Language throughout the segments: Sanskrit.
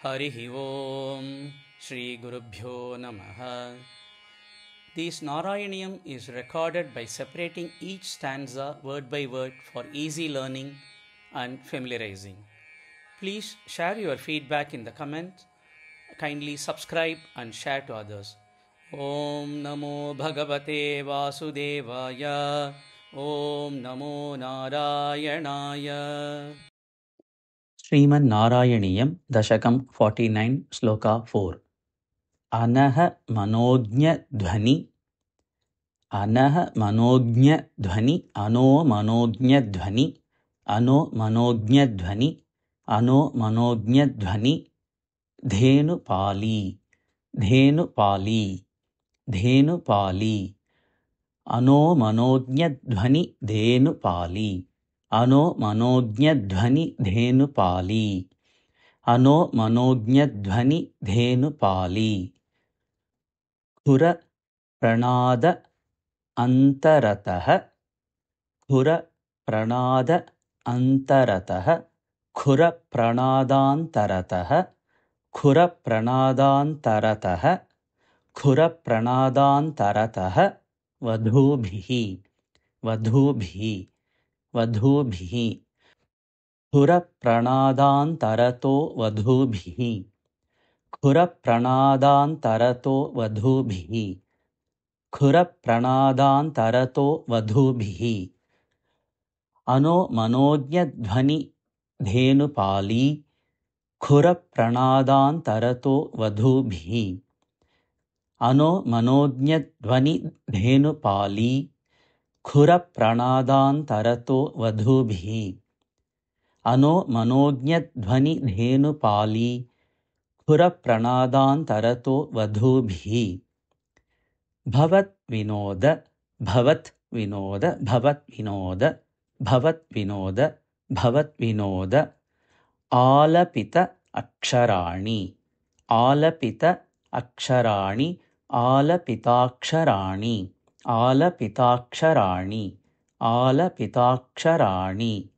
Harihi Om Shri Gurubhyo Namaha. This Narayaniyam is recorded by separating each stanza word by word for easy learning and familiarizing. Please share your feedback in the comment. Kindly subscribe and share to others. Om Namo Bhagavate Vasudevaya. Om Namo Narayanaya. Srimad Narayaniyam Dashakam 49 Sloka 4. Anah Manojnya Dhvani. Anah Manojnya Dhvani. Ano Manojnya Dhvani. Ano Manojnya Dhvani. Ano Manojnya Dhvani. Dhenu Pali. Dhenu Pali. Dhenu Pali. Ano Manojnya Dhvani. Dhenu Pali. Ano Manojnya Dhvani. Dhenu Pali. Ano Manojnya Dhvani. Dhenu Pali. Khura Pranada Antaratah. Khura Pranada Antaratah. Khura Pranadantaratah. Khura Pranadantaratah. Khura Pranadantaratah. Vadhubhihi. Vadhubhihi. Vadhubhihi. Khura Pranadantarato Vadhubhihi. Khura Pranadantarato Vadhubhihi. Khura Pranadantarato Vadhubhihi. Ano Manojnya Dhvani Dhenu Pali. Khura Pranadantarato Vadhubhihi. Ano Manojnya Dhvani Dhenu Pali. Khura Pranadantarato Vadhubhihi. Ano Manojnya Dhvani Dhenu Pali. Khura Pranadantarato Vadhubhihi. Bhavat Vinoda. Bhavat Vinoda. Bhavat Vinoda. Bhavat Vinoda. Bhavat Vinoda. Alapita Aksharani. Alapita Aksharani. Alapitaksharani. Alapitaksharani. Alapitaksharani.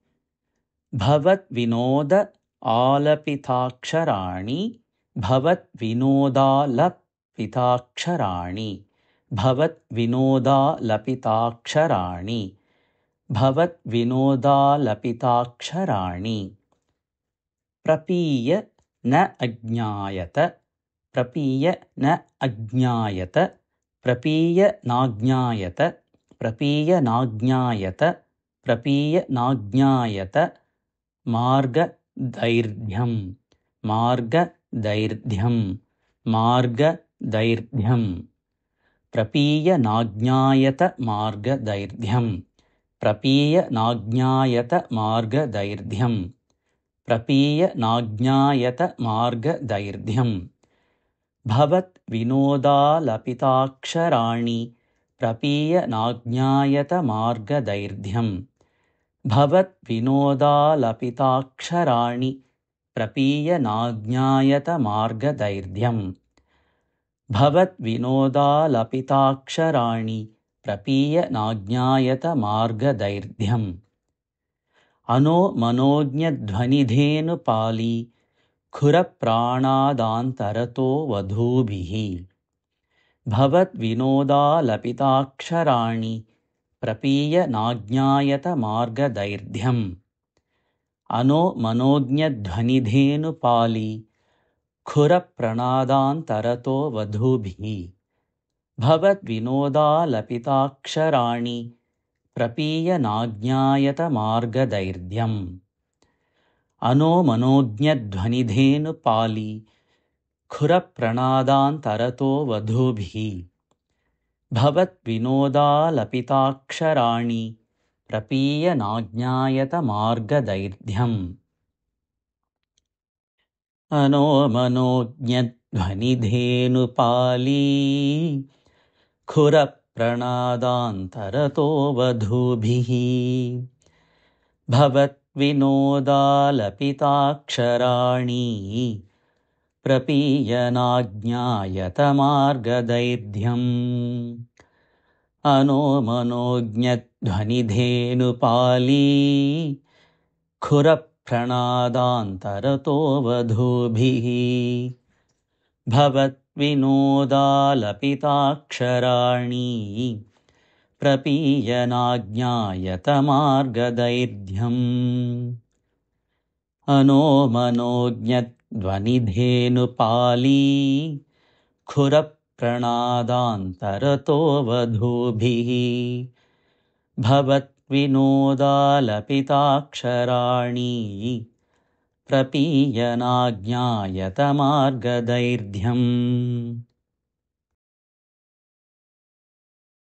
Bhavat Vinoda Alapitaksharani. Bhavat Vinoda Lapitaksharani. Bhavat Vinoda Lapitaksharani. Bhavat Vinoda Lapitaksharani. Prapiya na ajñāyata. Prapiya na ajñāyata. Prapiya nāgñāyata. Prapiya nāgñāyata. Prapiya nāgñāyata. Marga dairdhyam. Marga dairdhyam. Marga dairdhyam. Prapiya nāgñāyata marga dairdhyam. Prapiya nāgñāyata marga dairdhyam. Prapiya nāgñāyata marga dairdhyam. Bhavat Vinoda Lapitaksharani. Prapiya nāgñāyata marga dairdhyam. Bhavat Vinoda Lapitaksharani. Prapiya nāgñāyata marga dairdhyam. Bhavat Vinoda Lapitaksharani. Prapiya nāgñāyata marga dairdhyam. Ano Manojnya Dhvani Dhenu Pali. Khura Pranadantarato Vadhubhihi. Bhavat Vinoda Lapitaksharani. Prapiya nāgñāyata marga dairdhyam. Ano Manojnya Dhvani Dhenu Pali. Khura Pranadantarato Vadhubhihi. Bhavat Vinoda Lapitaksharani. Prapiya nāgñāyata marga dairdhyam. Ano Manojnya Dhvani Dhenu Pali. Khura Pranadantarato Vadhubhihi. Bhavat Vinoda Lapitaksharani. Prapiya nāgñāyata marga dairdhyam. Ano Manojnya Dhvani Dhenu Pali. Khura Pranadantarato Vadhubhihi. Bhavat Vinoda Lapitaksharani. Prapiya nāgñāyata marga dairdhyam. Ano Manojnya Dhvani Dhenu Pali. Khura प्रणादान्तरतो वधूभिः भवद्विनोदालपिताक्षराणि प्रपीयनाज्ञायतमार्गदैर्घ्यम् अनोमनोज्ञध्वनिधेनुपाली खुरप्रणादान्तरतो वधूभिः भवद्विनोदालपिताक्षराणि प्रपीयनाज्ञायतमार्गदैर्घ्यम्